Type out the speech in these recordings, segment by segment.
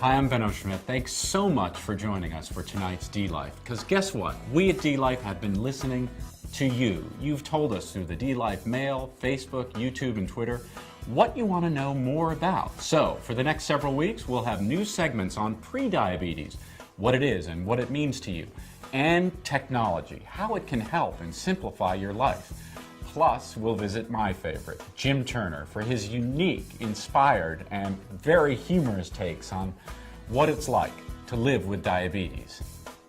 Hi, I'm Benno Schmidt. Thanks so much for joining us for tonight's DLife. Because guess what? We at DLife have been listening to you. You've told us through the DLife mail, Facebook, YouTube, and Twitter what you want to know more about. So, for the next several weeks, we'll have new segments on pre-diabetes, what it is and what it means to you, and technology, how it can help and simplify your life. Plus, we'll visit my favorite, Jim Turner, for his unique, inspired, and very humorous takes on what it's like to live with diabetes.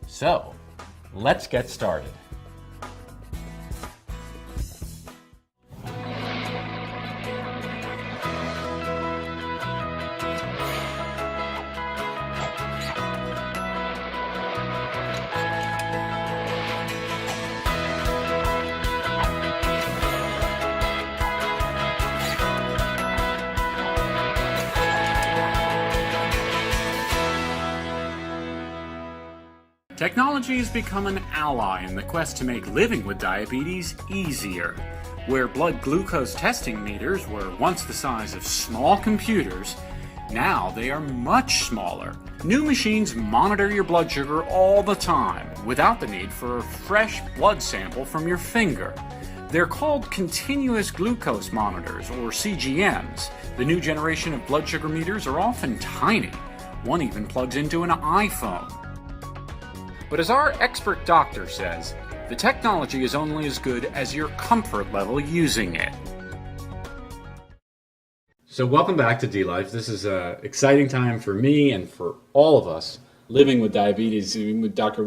So, let's get started. Technology has become an ally in the quest to make living with diabetes easier. Where blood glucose testing meters were once the size of small computers, now they are much smaller. New machines monitor your blood sugar all the time, without the need for a fresh blood sample from your finger. They're called continuous glucose monitors, or CGMs. The new generation of blood sugar meters are often tiny. One even plugs into an iPhone. But as our expert doctor says, the technology is only as good as your comfort level using it. So welcome back to DLife. This is an exciting time for me and for all of us living with diabetes. With Dr.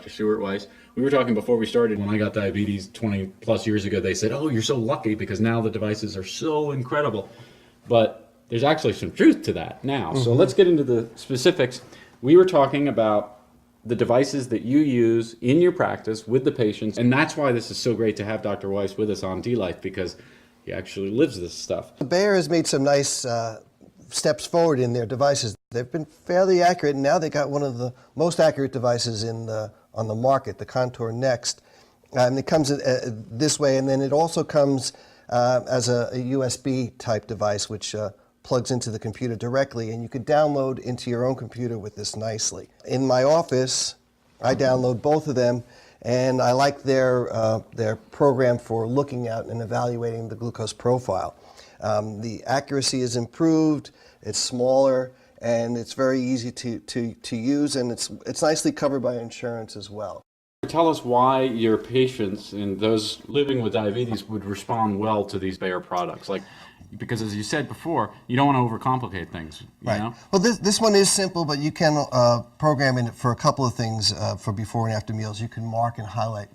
Stuart Weiss, we were talking before we started. When I got diabetes 20 plus years ago, they said, oh, you're so lucky because now the devices are so incredible. But there's actually some truth to that now. So let's get into the specifics. We were talking about the devices that you use in your practice with the patients, and that's why this is so great to have Dr. Weiss with us on DLife, because he actually lives this stuff. Bayer has made some nice steps forward in their devices. They've been fairly accurate, and now they got one of the most accurate devices on the market, the Contour Next. And it comes this way, and then it also comes as a USB type device, which plugs into the computer directly, and you could download into your own computer with this nicely. In my office, I download both of them, and I like their program for looking at and evaluating the glucose profile. The accuracy is improved, it's smaller, and it's very easy to use, and it's nicely covered by insurance as well. Tell us why your patients and those living with diabetes would respond well to these Bayer products. Because as you said before, you don't want to overcomplicate things, you know? Well, this one is simple, but you can program it for a couple of things for before and after meals. You can mark and highlight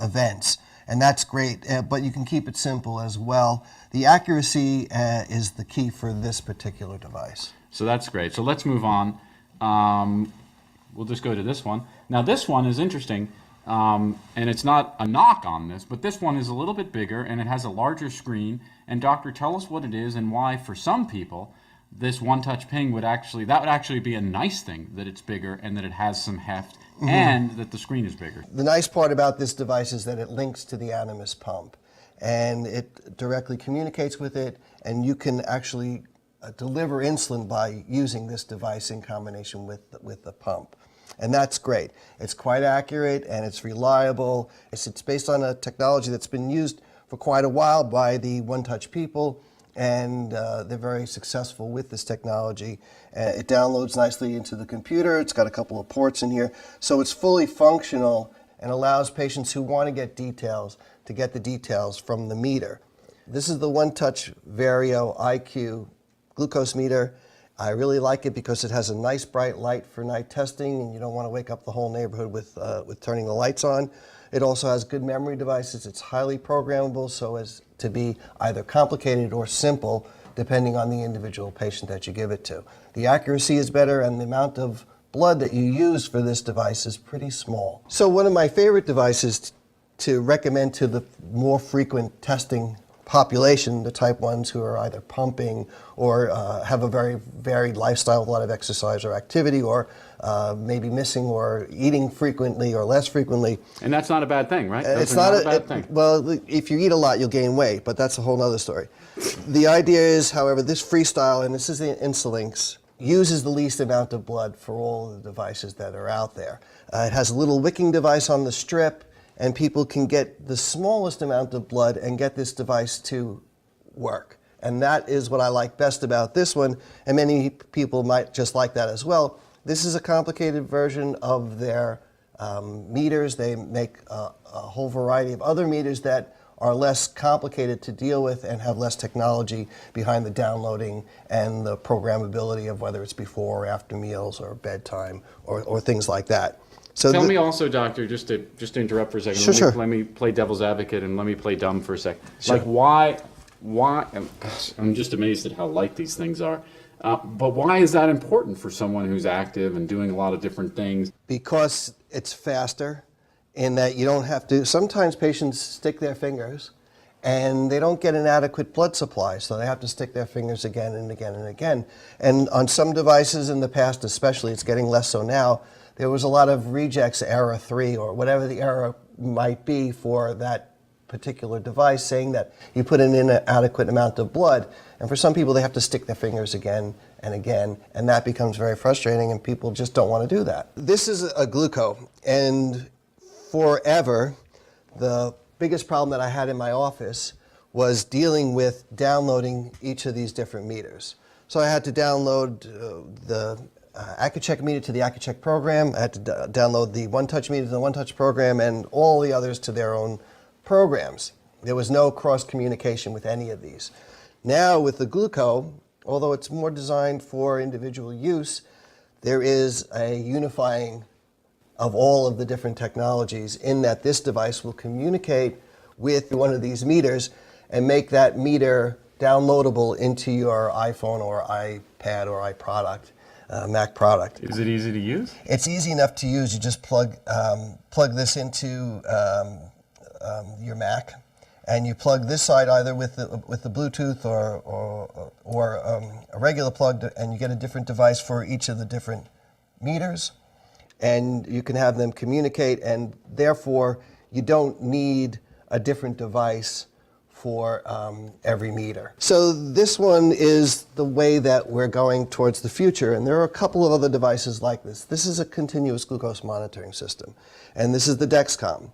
events, and that's great, but you can keep it simple as well. The accuracy is the key for this particular device. So that's great. So let's move on. We'll just go to this one. Now this one is interesting, and it's not a knock on this, but this one is a little bit bigger and it has a larger screen. And doctor, tell us what it is and why for some people this one-touch ping would actually be a nice thing, that it's bigger and that it has some heft and that the screen is bigger. The nice part about this device is that it links to the Animas pump, and it directly communicates with it, and you can actually deliver insulin by using this device in combination with the pump. And that's great. It's quite accurate and it's reliable. It's based on a technology that's been used for quite a while by the one-touch people, and they're very successful with this technology. It downloads nicely into the computer. It's got a couple of ports in here, so it's fully functional and allows patients who want to get details to get the details from the meter. This is the One-Touch Vario IQ glucose meter. I really like it because it has a nice bright light for night testing, and you don't want to wake up the whole neighborhood with turning the lights on. It also has good memory devices. It's highly programmable so as to be either complicated or simple depending on the individual patient that you give it to. The accuracy is better, and the amount of blood that you use for this device is pretty small. So one of my favorite devices to recommend to the more frequent testing population, the type 1s who are either pumping or have a very varied lifestyle with a lot of exercise or activity, or maybe missing or eating frequently or less frequently. And that's not a bad thing, right? It's not a bad thing. Well, if you eat a lot, you'll gain weight, but that's a whole other story. The idea is, however, this freestyle, and this is the Insulinx, uses the least amount of blood for all of the devices that are out there. It has a little wicking device on the strip, and people can get the smallest amount of blood and get this device to work. And that is what I like best about this one, and many people might just like that as well. This is a complicated version of their meters. They make a whole variety of other meters that are less complicated to deal with and have less technology behind the downloading and the programmability of whether it's before or after meals or bedtime or things like that. So tell me also, doctor, just to interrupt for a second. Sure, Let me play devil's advocate and let me play dumb for a second. Sure. Like why? I'm just amazed at how light these things are. But why is that important for someone who's active and doing a lot of different things? Because it's faster in that you don't have to, sometimes patients stick their fingers and they don't get an adequate blood supply, so they have to stick their fingers again and again and again. And on some devices in the past especially, it's getting less so now, there was a lot of rejects, error 3 or whatever the error might be for that particular device, saying that you put in an inadequate amount of blood. And for some people, they have to stick their fingers again and again, and that becomes very frustrating, and people just don't want to do that. This is a gluco, and forever, the biggest problem that I had in my office was dealing with downloading each of these different meters. So I had to download the AccuCheck meter to the AccuCheck program. I had to download the One-Touch meter to the One-Touch program, and all the others to their own programs. There was no cross-communication with any of these. Now with the gluco, although it's more designed for individual use, there is a unifying of all of the different technologies in that this device will communicate with one of these meters and make that meter downloadable into your iPhone or iPad or iProduct, Mac product. Is it easy to use? It's easy enough to use. You just plug this into your Mac, and you plug this side either with the Bluetooth or a regular plug, and you get a different device for each of the different meters, and you can have them communicate, and therefore you don't need a different device for every meter. So this one is the way that we're going towards the future, and there are a couple of other devices like this. This is a continuous glucose monitoring system, and this is the Dexcom.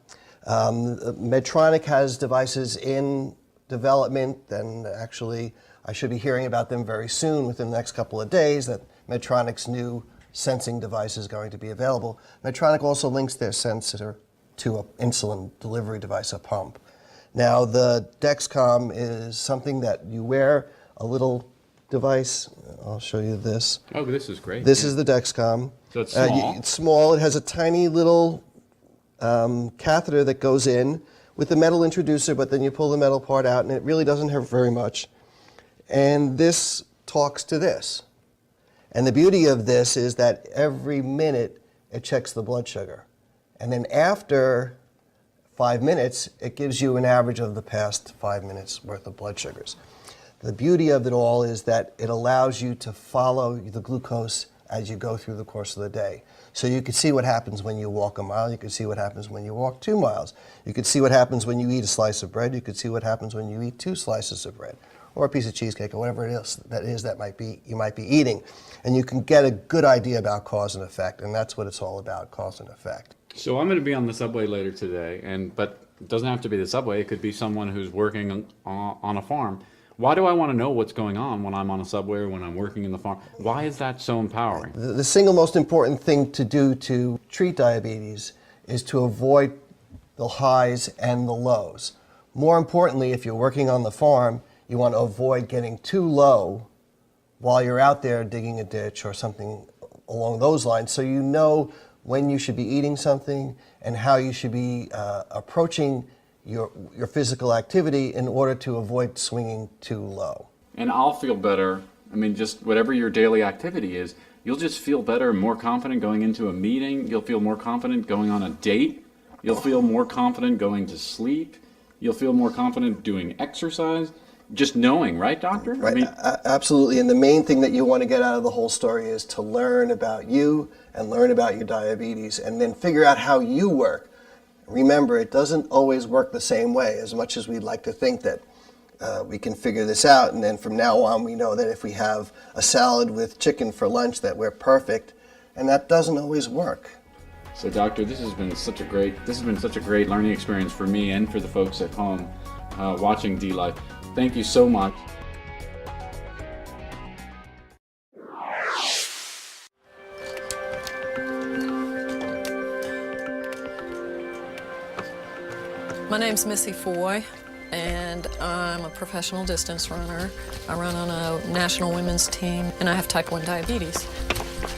Medtronic has devices in development, and actually I should be hearing about them very soon, within the next couple of days, that Medtronic's new sensing device is going to be available. Medtronic also links their sensor to an insulin delivery device, a pump. Now the Dexcom is something that you wear, a little device. I'll show you this. Oh, this is great. This is the Dexcom. So it's small. It's small. It has a tiny little catheter that goes in with the metal introducer, but then you pull the metal part out, and it really doesn't hurt very much. And this talks to this. And the beauty of this is that every minute it checks the blood sugar. And then after 5 minutes, it gives you an average of the past 5 minutes worth of blood sugars. The beauty of it all is that it allows you to follow the glucose as you go through the course of the day. So you can see what happens when you walk a mile, you can see what happens when you walk 2 miles. You can see what happens when you eat a slice of bread, you can see what happens when you eat 2 slices of bread, or a piece of cheesecake, or whatever it is that you might be eating. And you can get a good idea about cause and effect, and that's what it's all about, cause and effect. So I'm going to be on the subway later today, but it doesn't have to be the subway. It could be someone who's working on a farm. Why do I want to know what's going on when I'm on a subway or when I'm working in the farm? Why is that so empowering? The single most important thing to do to treat diabetes is to avoid the highs and the lows. More importantly, if you're working on the farm, you want to avoid getting too low while you're out there digging a ditch or something along those lines, so you know when you should be eating something and how you should be approaching your physical activity in order to avoid swinging too low. And I'll feel better. I mean, just whatever your daily activity is, you'll just feel better and more confident going into a meeting. You'll feel more confident going on a date. You'll feel more confident going to sleep. You'll feel more confident doing exercise. Just knowing, right, doctor? Right, I mean, absolutely. And the main thing that you want to get out of the whole story is to learn about you and learn about your diabetes, and then figure out how you work. Remember, it doesn't always work the same way, as much as we'd like to think that we can figure this out, and then from now on we know that if we have a salad with chicken for lunch that we're perfect, and that doesn't always work. So, Doctor, this has been such a great learning experience for me and for the folks at home watching DLife. Thank you so much. My name's Missy Foy, and I'm a professional distance runner. I run on a national women's team, and I have type 1 diabetes.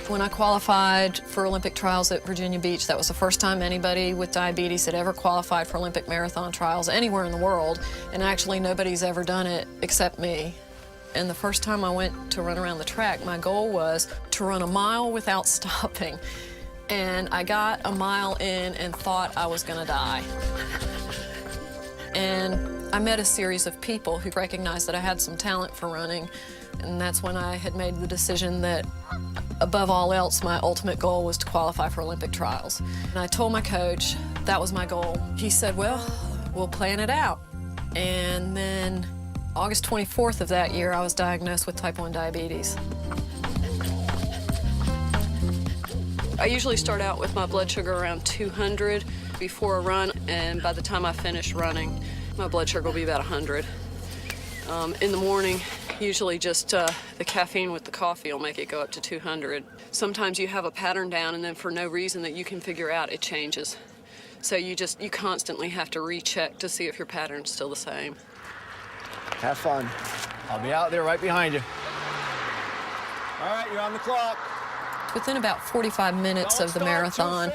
When I qualified for Olympic trials at Virginia Beach, that was the first time anybody with diabetes had ever qualified for Olympic marathon trials anywhere in the world, and actually nobody's ever done it except me. And the first time I went to run around the track, my goal was to run a mile without stopping. And I got a mile in and thought I was gonna die. And I met a series of people who recognized that I had some talent for running, and that's when I had made the decision that, above all else, my ultimate goal was to qualify for Olympic trials. And I told my coach that was my goal. He said, well, we'll plan it out. And then August 24th of that year, I was diagnosed with type 1 diabetes. I usually start out with my blood sugar around 200 before a run, and by the time I finish running, my blood sugar will be about 100. In the morning, usually just the caffeine with the coffee will make it go up to 200. Sometimes you have a pattern down, and then for no reason that you can figure out, it changes. So you constantly have to recheck to see if your pattern's still the same. Have fun. I'll be out there right behind you. All right, you're on the clock. Within about 45 minutes of the marathon,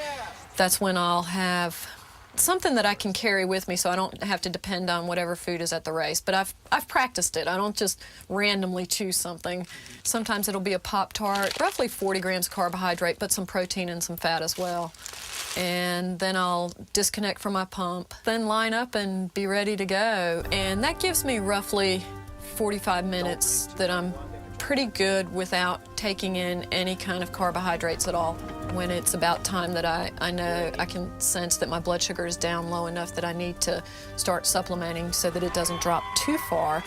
that's when I'll have something that I can carry with me so I don't have to depend on whatever food is at the race. But I've practiced it. I don't just randomly choose something. Sometimes it'll be a Pop-Tart, roughly 40 grams of carbohydrate, but some protein and some fat as well. And then I'll disconnect from my pump, then line up and be ready to go. And that gives me roughly 45 minutes that I'm pretty good without taking in any kind of carbohydrates at all. When it's about time that I know, I can sense that my blood sugar is down low enough that I need to start supplementing so that it doesn't drop too far,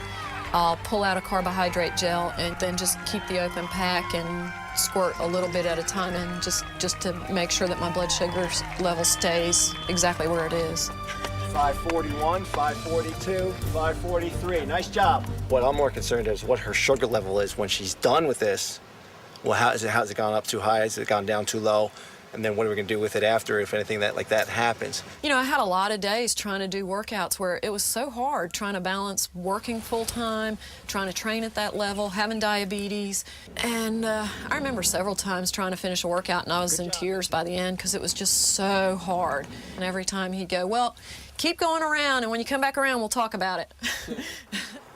I'll pull out a carbohydrate gel and then just keep the open pack and squirt a little bit at a time, and just to make sure that my blood sugar level stays exactly where it is. 541, 542, 543. Nice job. What I'm more concerned is what her sugar level is when she's done with this. Well, has it gone up too high? Has it gone down too low? And then what are we going to do with it after if anything like that happens? You know, I had a lot of days trying to do workouts where it was so hard trying to balance working full-time, trying to train at that level, having diabetes. And I remember several times trying to finish a workout and I was in tears by the end because it was just so hard. And every time he'd go, well, keep going around, and when you come back around, we'll talk about it.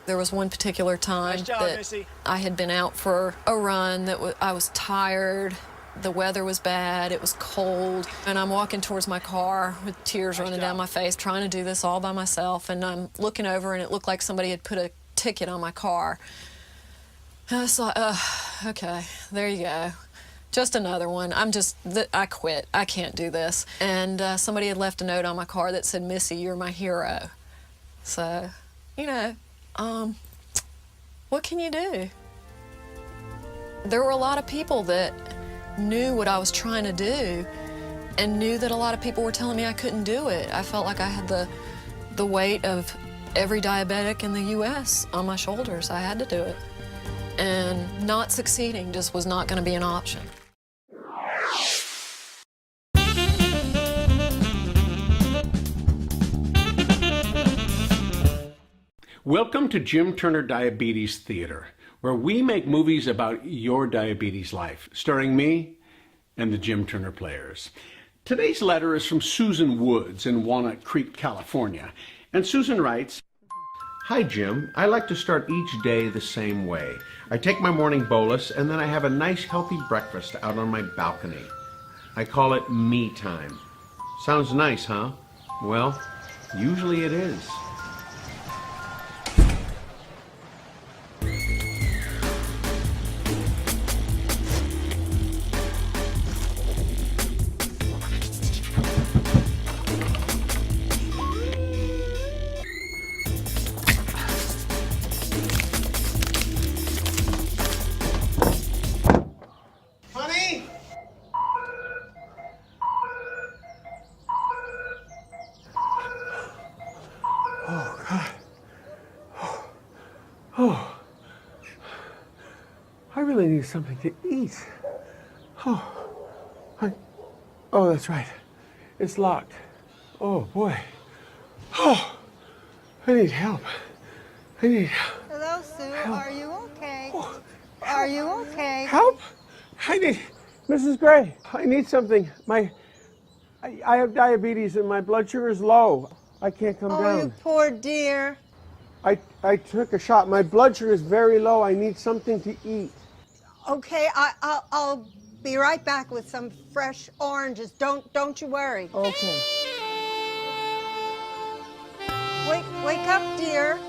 There was one particular time that Missy. I had been out for a run that I was tired. The weather was bad, it was cold, and I'm walking towards my car with tears running down my face, trying to do this all by myself, and I'm looking over and it looked like somebody had put a ticket on my car. And I was like, okay, there you go. Just another one. I quit. I can't do this. And somebody had left a note on my car that said, Missy, you're my hero. So, you know, what can you do? There were a lot of people that knew what I was trying to do and knew that a lot of people were telling me I couldn't do it. I felt like I had the weight of every diabetic in the U.S. on my shoulders. I had to do it. And not succeeding just was not going to be an option. Welcome to Jim Turner Diabetes Theater, where we make movies about your diabetes life, starring me and the Jim Turner Players. Today's letter is from Susan Woods in Walnut Creek, California. And Susan writes, Hi Jim, I like to start each day the same way. I take my morning bolus and then I have a nice healthy breakfast out on my balcony. I call it me time. Sounds nice, huh? Well, usually it is. I really need something to eat. Oh, that's right. It's locked. Oh, boy. Oh, I need help. I need help. Hello, Sue. Are you okay? Are you okay? Help? I need, Mrs. Gray, I need something. I have diabetes and my blood sugar is low. I can't come Oh, down. you poor dear. I took a shot. My blood sugar is very low. I need something to eat. Okay, I'll be right back with some fresh oranges. Don't you worry. Okay. Wake up, dear.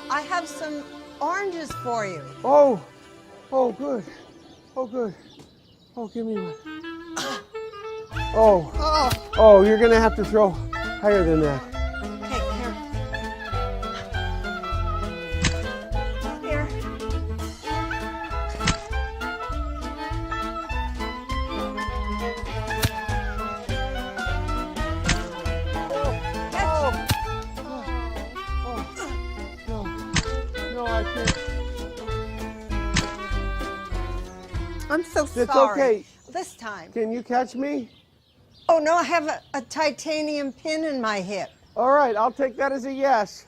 I have some oranges for you. Oh, good. Oh, good. Oh, give me one. Oh, you're gonna have to throw higher than that. Okay, here. Here. No, I can't. I'm so It's sorry. okay. This time. Can you catch me? Oh, no, I have a titanium pin in my hip. All right, I'll take that as a yes.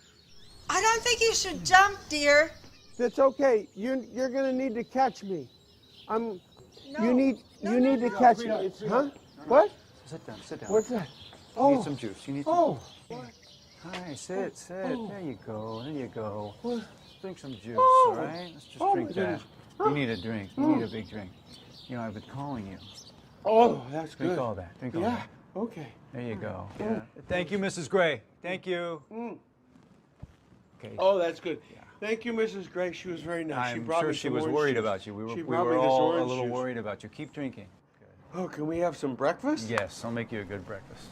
I don't think you should jump, dear. That's okay. You're gonna need to catch me. No. You need to catch me. Huh? What? Sit down. What's that? You need some juice. You need some Oh. Hi, sit. There you go. What? Drink some juice, Oh. all right? Let's just Oh, drink my that. goodness. You need a drink. You need a big drink. You know, I've been calling you. Oh, that's Drink good. all that. Drink all Yeah. that. Okay. There you go. Yeah. Thank you, Mrs. Gray. Thank you. Okay. Oh, that's good. Thank you, Mrs. Gray. She was very nice. She I'm brought sure me she some was orange worried juice. about you. We She were brought me this all a orange little juice. worried about you. Keep drinking. Oh, can we have some breakfast? Yes, I'll make you a good breakfast.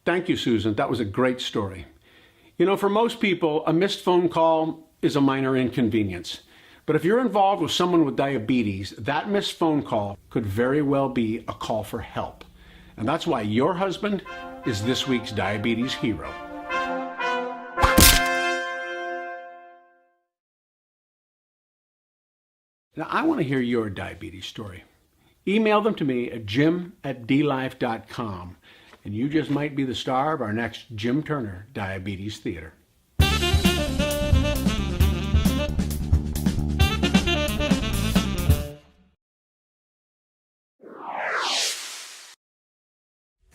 Thank you, Susan. That was a great story. You know, for most people, a missed phone call is a minor inconvenience. But if you're involved with someone with diabetes, that missed phone call could very well be a call for help. And that's why your husband is this week's diabetes hero. Now, I want to hear your diabetes story. Email them to me at jim@DLife.com, and you just might be the star of our next Jim Turner Diabetes Theater.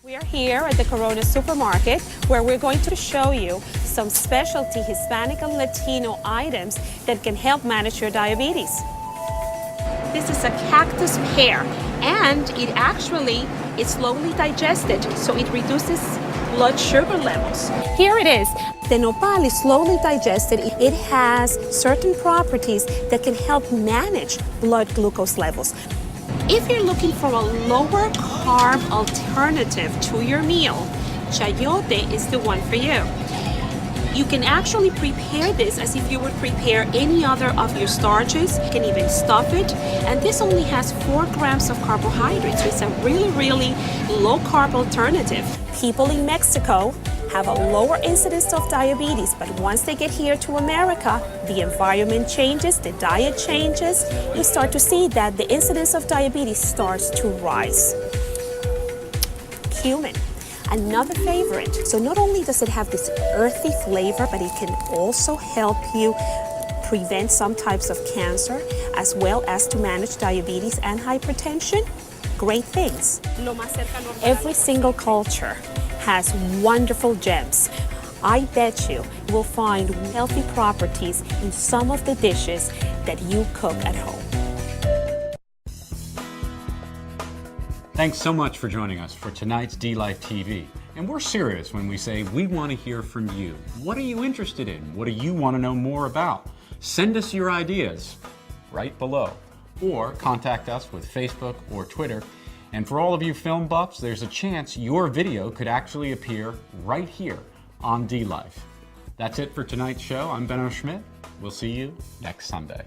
We are here at the Corona Supermarket where we're going to show you some specialty Hispanic and Latino items that can help manage your diabetes. This is a cactus pear and it actually is slowly digested, so it reduces blood sugar levels. Here it is. The nopal is slowly digested. It has certain properties that can help manage blood glucose levels. If you're looking for a lower carb alternative to your meal, chayote is the one for you. You can actually prepare this as if you would prepare any other of your starches. You can even stuff it. And this only has 4 grams of carbohydrates, so it's a really low carb alternative. People in Mexico have a lower incidence of diabetes, but once they get here to America, the environment changes, the diet changes. You start to see that the incidence of diabetes starts to rise. Cumin. Another favorite. So not only does it have this earthy flavor, but it can also help you prevent some types of cancer, as well as to manage diabetes and hypertension. Great things. Every single culture has wonderful gems. I bet you will find healthy properties in some of the dishes that you cook at home. Thanks so much for joining us for tonight's DLife TV. And we're serious when we say we want to hear from you. What are you interested in? What do you want to know more about? Send us your ideas right below, or contact us with Facebook or Twitter. And for all of you film buffs, there's a chance your video could actually appear right here on DLife. That's it for tonight's show. I'm Benno Schmidt. We'll see you next Sunday.